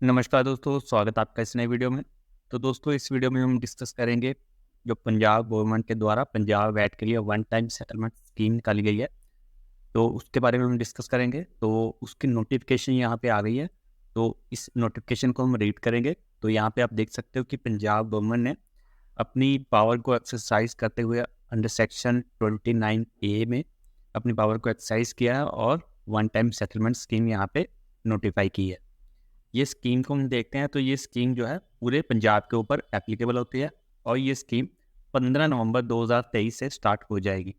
नमस्कार दोस्तों, स्वागत है आपका इस नए वीडियो में। तो दोस्तों इस वीडियो में हम डिस्कस करेंगे जो पंजाब गवर्नमेंट के द्वारा पंजाब वैट के लिए वन टाइम सेटलमेंट स्कीम निकाली गई है, तो उसके बारे में हम डिस्कस करेंगे। तो उसकी नोटिफिकेशन यहाँ पे आ गई है, तो इस नोटिफिकेशन को हम रीड करेंगे। तो यहाँ पे आप देख सकते हो कि पंजाब गवर्नमेंट ने अपनी पावर को एक्सरसाइज करते हुए अंडर सेक्शन 29A में अपनी पावर को एक्सरसाइज किया है और वन टाइम सेटलमेंट स्कीम यहाँ पे नोटिफाई की है। ये स्कीम को हम देखते हैं तो ये स्कीम जो है पूरे पंजाब के ऊपर एप्लीकेबल होती है और ये स्कीम 15 नवंबर 2023 से स्टार्ट हो जाएगी।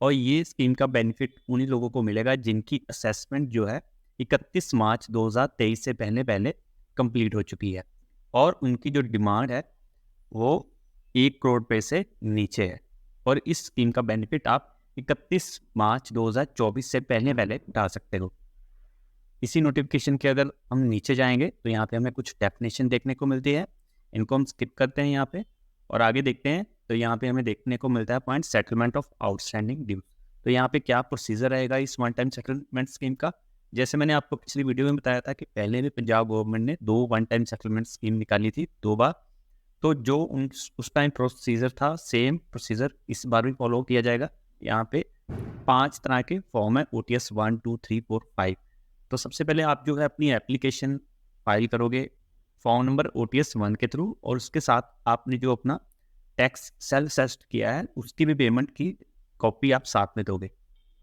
और ये स्कीम का बेनिफिट उन्हीं लोगों को मिलेगा जिनकी असेसमेंट जो है 31 मार्च 2023 से पहले पहले कंप्लीट हो चुकी है और उनकी जो डिमांड है वो 1 करोड़ रुपये से नीचे है। और इस स्कीम का बेनिफिट आप 31 मार्च 2024 से पहले पहले उठा सकते हो। इसी नोटिफिकेशन के अगर हम नीचे जाएंगे तो यहाँ पे हमें कुछ डेफिनेशन देखने को मिलती है, इनको हम स्किप करते हैं यहाँ पे और आगे देखते हैं। तो यहाँ पे हमें देखने को मिलता है point settlement of outstanding dues. तो यहाँ पे क्या प्रोसीजर रहेगा इस वन टाइम सेटलमेंट स्कीम का। जैसे मैंने आपको पिछली वीडियो में बताया था कि पहले भी पंजाब गवर्नमेंट ने 2 वन टाइम सेटलमेंट स्कीम निकाली थी 2 बार। तो जो उस टाइम प्रोसीजर था सेम प्रोसीजर इस बार भी फॉलो किया जाएगा। यहाँ पे 5 तरह के फॉर्म है OTS 1, 2, 3, 4, 5। तो सबसे पहले आप जो है अपनी एप्लीकेशन फाइल करोगे फॉर्म नंबर OTS 1 के थ्रू और उसके साथ आपने जो अपना टैक्स सेल्फ असेस्ड किया है उसकी भी पेमेंट की कॉपी आप साथ में दोगे।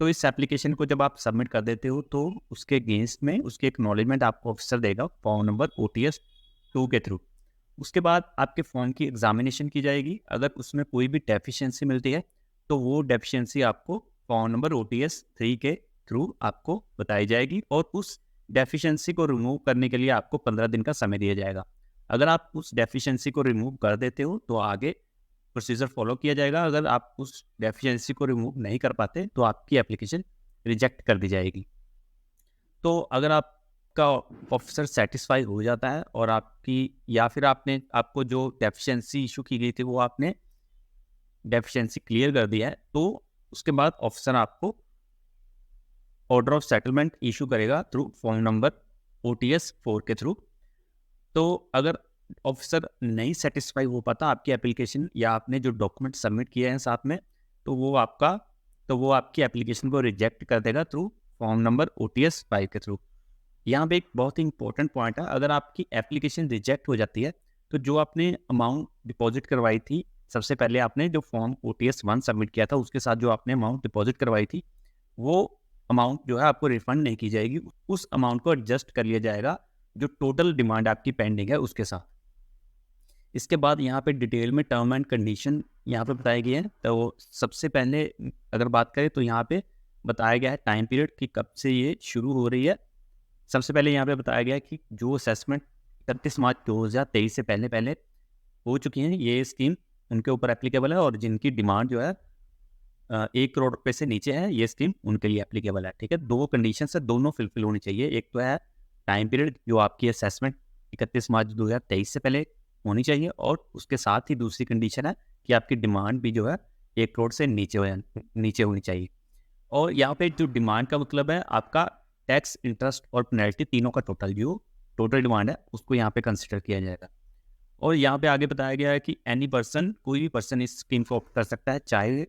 तो इस एप्लीकेशन को जब आप सबमिट कर देते हो तो उसके अगेंस्ट में उसकी एक्नॉलेजमेंट आपको ऑफिसर देगा फॉर्म नंबर OTS 2 के थ्रू। उसके बाद आपके फ़ोन की एग्जामिनेशन की जाएगी। अगर उसमें कोई भी डेफिशिएंसी मिलती है तो वो डेफिशिएंसी आपको फॉर्म नंबर OTS 3 के थ्रू आपको बताई जाएगी और उस डेफिशिएंसी को रिमूव करने के लिए आपको 15 दिन का समय दिया जाएगा। अगर आप उस डेफिशिएंसी को रिमूव कर देते हो तो आगे प्रोसीजर फॉलो किया जाएगा। अगर आप उस डेफिशिएंसी को रिमूव नहीं कर पाते तो आपकी एप्लीकेशन रिजेक्ट कर दी जाएगी। तो अगर आपका ऑफिसर सेटिस्फाई हो जाता है और आपकी या फिर आपने आपको जो डेफिशिएंसी इशू की गई थी वो आपने डेफिशिएंसी क्लियर कर दिया है तो उसके बाद ऑफिसर आपको ऑर्डर ऑफ सेटलमेंट इशू करेगा थ्रू फॉर्म नंबर OTS 4 के थ्रू। तो अगर ऑफिसर नहीं सेटिस्फाई हो पाता आपकी एप्लीकेशन या आपने जो डॉक्यूमेंट सबमिट किए हैं साथ में तो वो आपकी एप्लीकेशन को रिजेक्ट कर देगा थ्रू फॉर्म नंबर OTS 5 के थ्रू। यहाँ पे एक बहुत ही इंपॉर्टेंट पॉइंट है, अगर आपकी एप्लीकेशन रिजेक्ट हो जाती है तो जो आपने अमाउंट डिपॉजिट करवाई थी सबसे पहले आपने जो फॉर्म OTS 1 सबमिट किया था उसके साथ जो आपने अमाउंट डिपॉजिट करवाई थी वो अमाउंट जो है आपको रिफंड नहीं की जाएगी। उस अमाउंट को एडजस्ट कर लिया जाएगा जो टोटल डिमांड आपकी पेंडिंग है उसके साथ। इसके बाद यहाँ पे डिटेल में टर्म एंड कंडीशन यहाँ पे बताए गए हैं। तो सबसे पहले अगर बात करें तो यहाँ पे बताया गया है टाइम पीरियड कि कब से ये शुरू हो रही है। सबसे पहले यहाँ पे बताया गया है कि जो असेसमेंट 31 मार्च 2023 से पहले पहले हो चुकी हैं ये स्कीम उनके ऊपर एप्लीकेबल है और जिनकी डिमांड जो है 1 करोड़ रुपये से नीचे है ये स्कीम उनके लिए एप्लीकेबल है। ठीक है, दो कंडीशन है, दोनों फुलफिल होनी चाहिए। एक तो है टाइम पीरियड जो आपकी असेसमेंट 31 मार्च 2023 से पहले होनी चाहिए और उसके साथ ही दूसरी कंडीशन है कि आपकी डिमांड भी जो है 1 करोड़ से नीचे होनी चाहिए। और यहाँ पे जो डिमांड का मतलब है आपका टैक्स, इंटरेस्ट और पेनल्टी तीनों का टोटल डिमांड है उसको यहाँ पे कंसिडर किया जाएगा। और यहाँ पे आगे बताया गया है कि कोई भी पर्सन इस स्कीम को ऑप्ट कर सकता है चाहे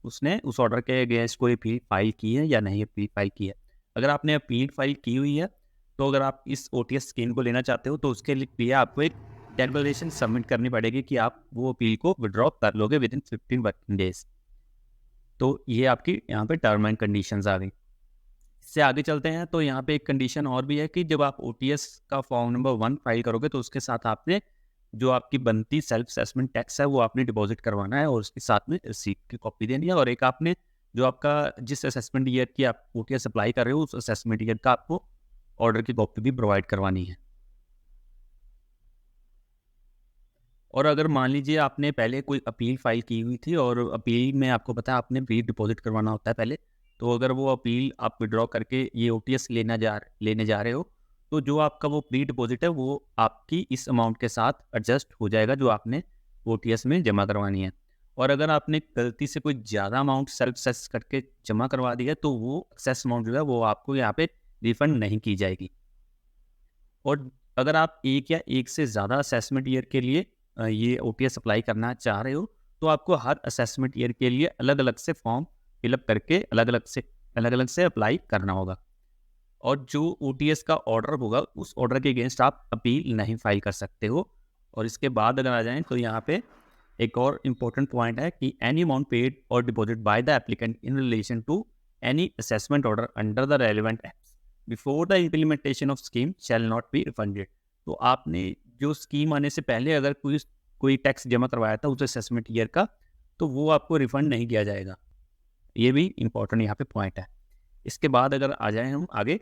उसने उस ऑर्डर के अगेंस्ट कोई अपील फाइल की है या नहीं अपील फाइल की है। अगर आपने अपील फाइल की हुई है तो अगर आप इस OTS स्कीम को लेना चाहते हो तो उसके लिए आपको एक डेक्लेरेशन सबमिट करनी पड़ेगी कि आप वो अपील को विड्रॉ कर लोगे विद इन 15 वर्किंग डेज। तो ये आपकी यहाँ पे टर्म एंड कंडीशंस आ गई। इससे आगे चलते हैं तो यहाँ पे एक कंडीशन और भी है कि जब आप OTS का फॉर्म नंबर 1 फाइल करोगे तो उसके साथ आपने जो आपकी बनती सेल्फ असेसमेंट टैक्स है वो आपने डिपॉजिट करवाना है और उसके साथ में रिसीट की कॉपी देनी है। और एक आपने जो आपका जिस असेसमेंट ईयर की आप OTS अप्लाई कर रहे हो उस असेसमेंट ईयर का आपको ऑर्डर की कॉपी भी प्रोवाइड करवानी है। और अगर मान लीजिए आपने पहले कोई अपील फाइल की हुई थी और अपील में आपको पता है आपने प्री डिपॉजिट करवाना होता है पहले, तो अगर वो अपील आप विड्रॉ करके ये OTS लेने जा रहे हो तो जो आपका वो प्री डिपॉजिट है वो आपकी इस अमाउंट के साथ एडजस्ट हो जाएगा जो आपने OTS में जमा करवानी है। और अगर आपने गलती से कोई ज़्यादा अमाउंट सेल्फ सेस करके जमा करवा दी है तो वो एक्सेस अमाउंट जो है वो आपको यहाँ पे रिफंड नहीं की जाएगी। और अगर आप एक या एक से ज़्यादा असेसमेंट ईयर के लिए ये ओटीएस अप्लाई करना चाह रहे हो, तो आपको हर असेसमेंट ईयर के लिए अलग-अलग से फॉर्म फिलअप करके अलग-अलग से अप्लाई करना होगा। और जो ओटीएस का ऑर्डर होगा, उस ऑर्डर के अगेंस्ट आप अपील नहीं फाइल कर सकते हो। और इसके बाद अगर आ जाएँ तो यहाँ पे एक और इम्पोर्टेंट पॉइंट है कि एनी अमाउंट पेड और deposit by the applicant in relation to any assessment order under the relevant acts before the implementation of scheme shall not be refunded. तो आपने जो स्कीम आने से पहले अगर कोई टैक्स जमा करवाया था उस असेसमेंट ईयर का, तो वो आपको रिफंड नहीं किया जाएगा। ये भी इम्पोर्टेंट यहाँ पे पॉइंट है। इसके बाद अगर आ जाएँ हम आगे,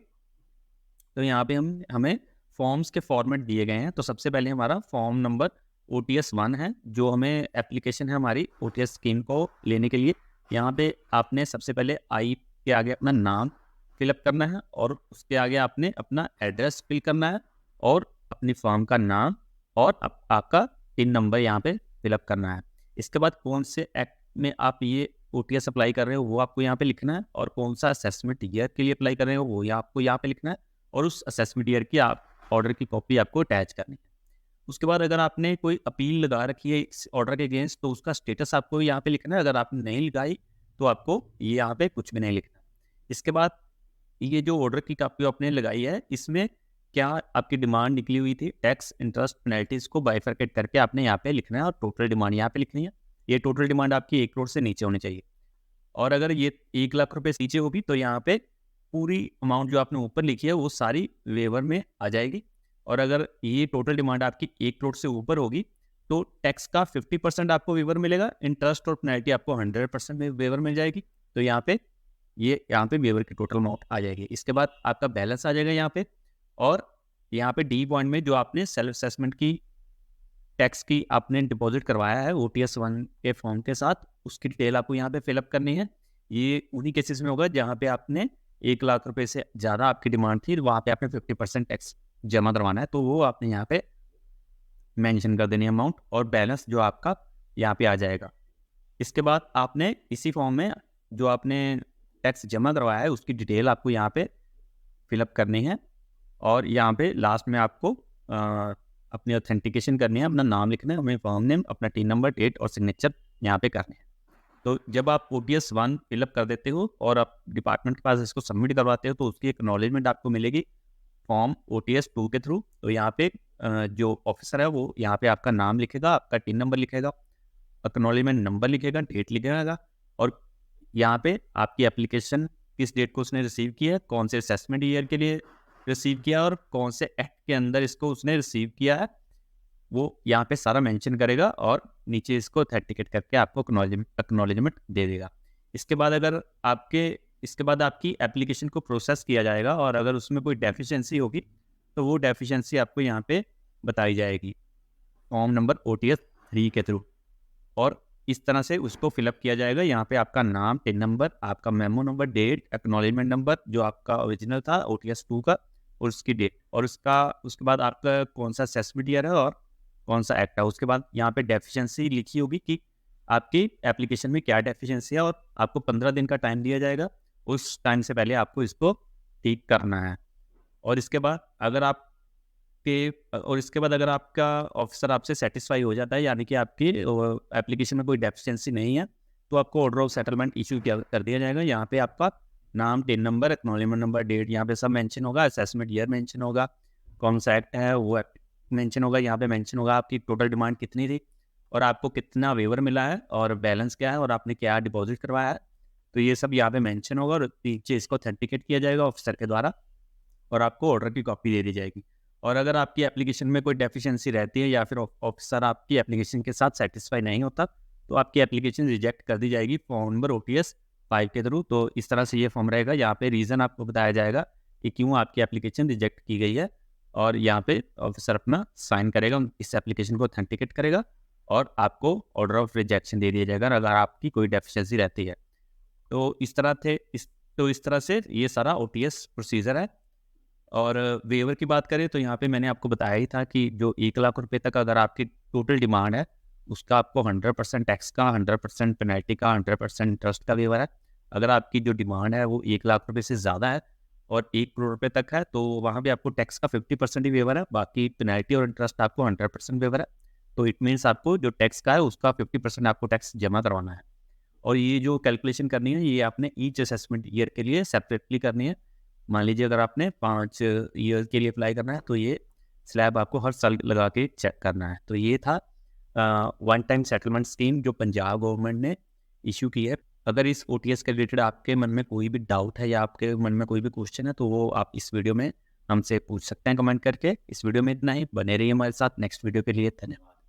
तो यहाँ पे हमें फॉर्म्स के फॉर्मेट दिए गए हैं। तो सबसे पहले हमारा फॉर्म नंबर OTS 1 है, जो हमें एप्लीकेशन है हमारी OTS स्कीम को लेने के लिए। यहाँ पे आपने सबसे पहले आई के आगे अपना नाम फिलअप करना है, और उसके आगे आपने अपना एड्रेस फिल करना है, और अपनी फॉर्म का नाम और आपका पिन नंबर यहाँ पे फिलअप करना है। इसके बाद कौन से एक्ट में आप ये OTS अप्लाई कर रहे हो वो आपको यहाँ पे लिखना है, और कौन सा असेसमेंट ईयर के लिए अप्लाई कर रहे हो वो आपको यहाँ पे लिखना है, और उस असेसमेंट ईयर की आप ऑर्डर की कॉपी आपको अटैच करनी है। उसके बाद अगर आपने कोई अपील लगा रखी है इस ऑर्डर के अगेंस्ट, तो उसका स्टेटस आपको यहाँ पे लिखना है। अगर आपने नहीं लगाई तो आपको ये यहाँ पे कुछ भी नहीं लिखना। इसके बाद ये जो ऑर्डर की कॉपी आपने लगाई है, इसमें क्या आपकी डिमांड निकली हुई थी, टैक्स, इंटरेस्ट, पेनल्टीज को बाइफरकेट करके आपने यहाँ पे लिखना है, और टोटल डिमांड यहाँ पे लिखनी है। ये टोटल डिमांड आपकी 1 करोड़ से नीचे होनी चाहिए। और अगर ये 1 लाख रुपए से नीचे होगी तो यहाँ पे पूरी अमाउंट जो आपने ऊपर लिखी है वो सारी वेवर में आ जाएगी। और अगर ये टोटल डिमांड आपकी 1 करोड़ से ऊपर होगी तो टैक्स का 50% आपको वेवर मिलेगा, इंटरेस्ट और पेनल्टी आपको 100% में वेवर मिल जाएगी। तो यहाँ पे वेवर की टोटल अमाउंट आ जाएगी। इसके बाद आपका बैलेंस आ जाएगा यहाँ पे, और यहाँ पे डी पॉइंट में जो आपने सेल्फ असेसमेंट की टैक्स की आपने डिपॉजिट करवाया है OTS 1 के फॉर्म के साथ, उसकी डिटेल आपको यहाँ पे फिलअप करनी है। ये उन्हीं केसेस में होगा जहाँ पे आपने 1 लाख रुपए से ज़्यादा आपकी डिमांड थी, वहाँ पे आपने 50% टैक्स जमा करवाना है, तो वो आपने यहाँ पे मेंशन कर देनी है अमाउंट, और बैलेंस जो आपका यहाँ पे आ जाएगा। इसके बाद आपने इसी फॉर्म में जो आपने टैक्स जमा करवाया है उसकी डिटेल आपको यहाँ पे फिलअप करनी है, और यहाँ पे लास्ट में आपको अपनी ऑथेंटिकेशन करनी है, अपना नाम लिखना है, अपने फॉर्म नेम, अपना टीन नंबर, डेट और सिग्नेचर यहाँ पे करने हैं। तो जब आप OTS 1 फिलअप कर देते हो और आप डिपार्टमेंट के पास इसको सबमिट करवाते हो, तो उसकी एक्नॉलेजमेंट आपको मिलेगी फॉर्म OTS 2 के थ्रू। तो यहाँ पे जो ऑफिसर है वो यहाँ पे आपका नाम लिखेगा, आपका टीन नंबर लिखेगा, एक्नॉलेजमेंट नंबर लिखेगा, डेट लिखेगा, और यहाँ पे आपकी एप्लीकेशन किस डेट को उसने रिसीव किया है, कौन से असेसमेंट ईयर के लिए रिसीव किया, और कौन से एक्ट के अंदर इसको उसने रिसीव किया है, वो यहाँ पे सारा मेंशन करेगा, और नीचे इसको ऑथेंटिकेट करके आपको एक्नॉलेजमेंट दे देगा। इसके बाद आपकी एप्लीकेशन को प्रोसेस किया जाएगा, और अगर उसमें कोई डेफिशिएंसी होगी तो वो डेफिशिएंसी आपको यहाँ पे बताई जाएगी फॉर्म नंबर OTS 3 के थ्रू, और इस तरह से उसको फिलअप किया जाएगा। यहाँ पे आपका नाम, टिन नंबर, आपका memo number, date, acknowledgement number जो आपका ओरिजिनल था OTS 2 का, और उसकी डेट, और उसके बाद आपका कौन सा असेसमेंट ईयर है और कौन सा एक्ट है। उसके बाद यहाँ पे डेफिशिएंसी लिखी होगी कि आपकी एप्लीकेशन में क्या डेफिशिएंसी है, और आपको 15 दिन का टाइम दिया जाएगा। उस टाइम से पहले आपको इसको ठीक करना है। और इसके बाद अगर आपका ऑफिसर आपसे सेटिस्फाई हो जाता है, यानी कि आपकी एप्लीकेशन में कोई डेफिशिएंसी नहीं है, तो आपको ऑर्डर ऑफ सेटलमेंट इशू कर दिया जाएगा। यहाँ पे आपका नाम, TIN number, acknowledgement number, date यहाँ पे सब मेंशन होगा, असेसमेंट ईयर मेंशन होगा, कौन सा एक्ट है वो मेंशन होगा, यहाँ पे मेंशन होगा आपकी टोटल डिमांड कितनी थी, और आपको कितना वेवर मिला है, और बैलेंस क्या है, और आपने क्या डिपॉजिट करवाया है। तो ये सब यहाँ पे मेंशन होगा, और नीचे इसको ऑथेंटिकेट किया जाएगा ऑफिसर के द्वारा, और आपको ऑर्डर की कॉपी दे दी जाएगी। और अगर आपकी एप्लीकेशन में कोई डेफिशिएंसी रहती है, या फिर ऑफिसर आपकी एप्लीकेशन के साथ सेटिस्फाई नहीं होता, तो आपकी एप्लीकेशन रिजेक्ट कर दी जाएगी फॉर्म नंबर OTS 5 के थ्रू। तो इस तरह से ये फॉर्म रहेगा, यहाँ पे रीज़न आपको बताया जाएगा कि क्यों आपकी एप्लीकेशन रिजेक्ट की गई है, और यहाँ पे ऑफिसर अपना साइन करेगा, इस एप्लीकेशन को ऑथेंटिकेट करेगा, और आपको ऑर्डर ऑफ रिजेक्शन दे दिया जाएगा अगर आपकी कोई डेफिशिएंसी रहती है। तो इस तरह से ये सारा OTS प्रोसीजर है। और वेवर की बात करें तो यहाँ पे मैंने आपको बताया ही था कि जो 1 लाख रुपए तक अगर आपकी टोटल डिमांड है, उसका आपको 100% टैक्स का, 100% पेनल्टी का, 100% इंटरेस्ट का वेवर है। अगर आपकी जो डिमांड है वो 1 लाख रुपए से ज़्यादा है, और 1 करोड़ रुपए तक है तो वहाँ भी आपको टैक्स का 50% ही वेवर है, बाकी पेनल्टी और इंटरेस्ट आपको 100% वेवर है। तो इट मीन्स आपको जो टैक्स का है उसका 50% आपको टैक्स जमा करवाना है। और ये जो कैलकुलेशन करनी है ये आपने ईच असेसमेंट ईयर के लिए सेपरेटली करनी है। मान लीजिए अगर आपने 5 ईयर के लिए अप्लाई करना है तो ये स्लैब आपको हर साल लगा के चेक करना है। तो ये था वन टाइम सेटलमेंट स्कीम जो पंजाब गवर्नमेंट ने इशू की है। अगर इस ओटीएस के रिलेटेड आपके मन में कोई भी डाउट है या आपके मन में कोई भी क्वेश्चन है तो वो आप इस वीडियो में हमसे पूछ सकते हैं कमेंट करके। इस वीडियो में इतना ही, बने रहिए हमारे साथ। नेक्स्ट वीडियो के लिए धन्यवाद।